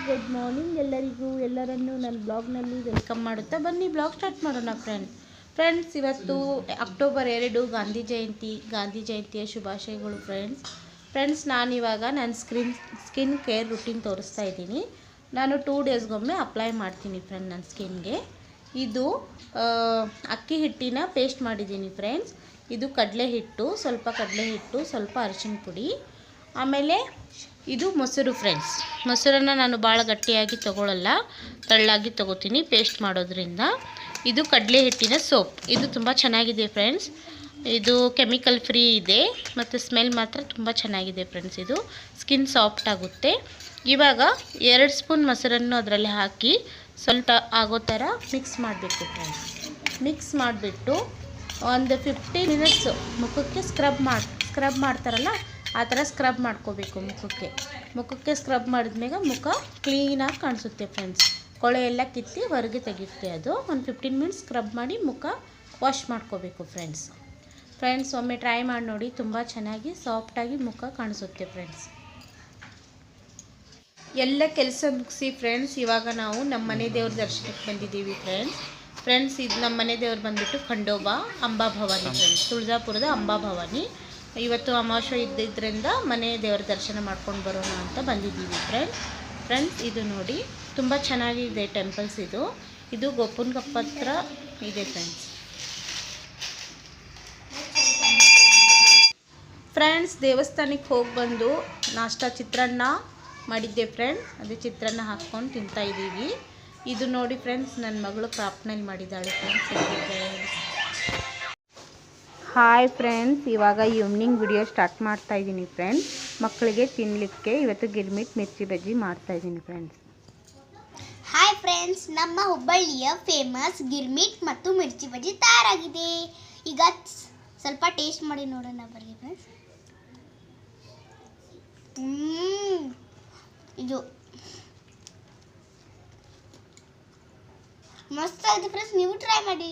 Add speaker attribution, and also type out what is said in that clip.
Speaker 1: Good morning ಎಲ್ಲರಿಗೂ. ಎಲ್ಲರನ್ನೂ ನನ್ನ ಬ್ಲಾಗ್ನಲ್ಲಿ ವೆಲ್ಕಮ್ ಮಾಡುತ್ತಾ ಬನ್ನಿ ಬ್ಲಾಗ್ ಸ್ಟಾರ್ಟ್ ಮಾಡೋಣ ಫ್ರೆಂಡ್ಸ್. ಇವತ್ತು ಅಕ್ಟೋಬರ್ 2 ಗಾಂಧಿ ಜಯಂತಿಯ ಶುಭಾಶಯಗಳು ಫ್ರೆಂಡ್ಸ್. ನಾನಿವಾಗ ನನ್ನ ಸ್ಕಿನ್ ಕೇರ್ ರುಟೀನ್ ತೋರಿಸ್ತಾ ಇದ್ದೀನಿ. ನಾನು 2 ಡೇಸ್ಗೊಮ್ಮೆ ಅಪ್ಲೈ ಮಾಡ್ತೀನಿ ನನ್ನ ಸ್ಕಿನ್ಗೆ. ಇದು ಅಕ್ಕಿ ಹಿಟ್ಟಿನ ಪೇಸ್ಟ್ ಮಾಡಿದ್ದೀನಿ ಫ್ರೆಂಡ್ಸ್. ಇದು ಕಡಲೆ ಹಿಟ್ಟು, ಸ್ವಲ್ಪ ಅರಿಶಿನ ಪುಡಿ, ಆಮೇಲೆ ಇದು ಮೊಸರು ಫ್ರೆಂಡ್ಸ್. ಮೊಸರನ್ನು ನಾನು ಭಾಳ ಗಟ್ಟಿಯಾಗಿ ತಗೊಳ್ಳಲ್ಲ, ತೆಳ್ಳಾಗಿ ತಗೋತೀನಿ ಪೇಸ್ಟ್ ಮಾಡೋದ್ರಿಂದ. ಇದು ಕಡಲೆ ಹಿಟ್ಟಿನ ಸೋಪ್. ಇದು ತುಂಬ ಚೆನ್ನಾಗಿದೆ ಫ್ರೆಂಡ್ಸ್. ಇದು ಕೆಮಿಕಲ್ ಫ್ರೀ ಇದೆ ಮತ್ತು ಸ್ಮೆಲ್ ಮಾತ್ರ ತುಂಬ ಚೆನ್ನಾಗಿದೆ ಫ್ರೆಂಡ್ಸ್. ಇದು ಸ್ಕಿನ್ ಸಾಫ್ಟ್ ಆಗುತ್ತೆ. ಇವಾಗ 2 ಸ್ಪೂನ್ ಮೊಸರನ್ನು ಅದರಲ್ಲಿ ಹಾಕಿ ಸ್ವಲ್ಪ ಆಗೋ ಥರ ಮಿಕ್ಸ್ ಮಾಡಬೇಕು ಫ್ರೆಂಡ್ಸ್. ಮಿಕ್ಸ್ ಮಾಡಿಬಿಟ್ಟು ಒಂದು 15 ಮಿನಿಟ್ಸ್ ಮುಖಕ್ಕೆ ಸ್ಕ್ರಬ್ ಮಾಡ್ತಾರಲ್ಲ ಆ ಥರ ಸ್ಕ್ರಬ್ ಮಾಡ್ಕೋಬೇಕು. ಮುಖಕ್ಕೆ ಸ್ಕ್ರಬ್ ಮಾಡಿದ್ಮೇಲೆ ಮುಖ ಕ್ಲೀನಾಗಿ ಕಾಣಿಸುತ್ತೆ ಫ್ರೆಂಡ್ಸ್. ಕೊಳೆ ಎಲ್ಲ ಕಿತ್ತಿ ಹೊರಗೆ ತೆಗೆಯುತ್ತೆ ಅದು. ಒಂದು 15 ಮಿನಿಟ್ಸ್ ಸ್ಕ್ರಬ್ ಮಾಡಿ ಮುಖ ವಾಶ್ ಮಾಡ್ಕೋಬೇಕು ಫ್ರೆಂಡ್ಸ್. ಒಮ್ಮೆ ಟ್ರೈ ಮಾಡಿ ನೋಡಿ, ತುಂಬ ಚೆನ್ನಾಗಿ ಸಾಫ್ಟಾಗಿ ಮುಖ ಕಾಣಿಸುತ್ತೆ ಫ್ರೆಂಡ್ಸ್. ಎಲ್ಲ ಕೆಲಸ ಮುಗಿಸಿ ಫ್ರೆಂಡ್ಸ್, ಇವಾಗ ನಾವು ನಮ್ಮ ಮನೆ ದೇವ್ರ ದರ್ಶನಕ್ಕೆ ಬಂದಿದ್ದೀವಿ ಫ್ರೆಂಡ್ಸ್. ಇದು ನಮ್ಮ ಮನೆ ದೇವ್ರು ಬಂದುಬಿಟ್ಟು ಖಂಡೋಬಾ ಅಂಬಾಭವಾನಿ ಫ್ರೆಂಡ್ಸ್, ತುಳಜಾಪುರದ ಅಂಬಾಭವಾನಿ. ಇವತ್ತು ಅಮಾವಾಸ್ಯೆ ಇದ್ದಿದ್ದರಿಂದ ಮನೆ ದೇವರ ದರ್ಶನ ಮಾಡ್ಕೊಂಡು ಬರೋಣ ಅಂತ ಬಂದಿದ್ದೀವಿ ಫ್ರೆಂಡ್ಸ್. ಇದು ನೋಡಿ, ತುಂಬ ಚೆನ್ನಾಗಿದೆ ಟೆಂಪಲ್ಸ್. ಇದು ಗೋಪುನ್ಗಪ್ಪ ಹತ್ರ ಇದೆ ಫ್ರೆಂಡ್ಸ್. ದೇವಸ್ಥಾನಕ್ಕೆ ಹೋಗಿ ಬಂದು ನಾಷ್ಟ ಚಿತ್ರಾನ್ನ ಮಾಡಿದ್ದೆ ಫ್ರೆಂಡ್ಸ್. ಅದೇ ಚಿತ್ರಾನ್ನ ಹಾಕ್ಕೊಂಡು ತಿಂತಾ ಇದ್ದೀವಿ. ಇದು ನೋಡಿ ಫ್ರೆಂಡ್ಸ್, ನನ್ನ ಮಗಳು ಕ್ರಾಫ್ಟ್ನಲ್ಲಿ ಮಾಡಿದ್ದಾಳೆ ಫ್ರೆಂಡ್ಸ್. ಹಾಯ್ ಫ್ರೆಂಡ್ಸ್, ಇವಾಗ ಈವ್ನಿಂಗ್ ವಿಡಿಯೋ ಸ್ಟಾರ್ಟ್ ಮಾಡ್ತಾ ಇದ್ದೀನಿ ಫ್ರೆಂಡ್ಸ್. ಮಕ್ಕಳಿಗೆ ತಿನ್ನಲಿಕ್ಕೆ ಇವತ್ತು ಗಿರ್ಮಿಟ್ ಮಿರ್ಚಿ ಬಜ್ಜಿ ಮಾಡ್ತಾ ಇದ್ದೀನಿ ಫ್ರೆಂಡ್ಸ್.
Speaker 2: ಹಾಯ್ ಫ್ರೆಂಡ್ಸ್, ನಮ್ಮ ಹುಬ್ಬಳ್ಳಿಯ ಫೇಮಸ್ ಗಿರ್ಮಿಟ್ ಮತ್ತು ಮಿರ್ಚಿ ಬಜ್ಜಿ ತಯಾರಾಗಿದೆ. ಈಗ ಸ್ವಲ್ಪ ಟೇಸ್ಟ್ ಮಾಡಿ ನೋಡೋಣ ಬರ್ರಿ ಫ್ರೆಂಡ್ಸ್. ಇದು ಮಸ್ತ್ ಆಗಿದೆ ಫ್ರೆಂಡ್ಸ್, ನೀವು ಟ್ರೈ ಮಾಡಿ.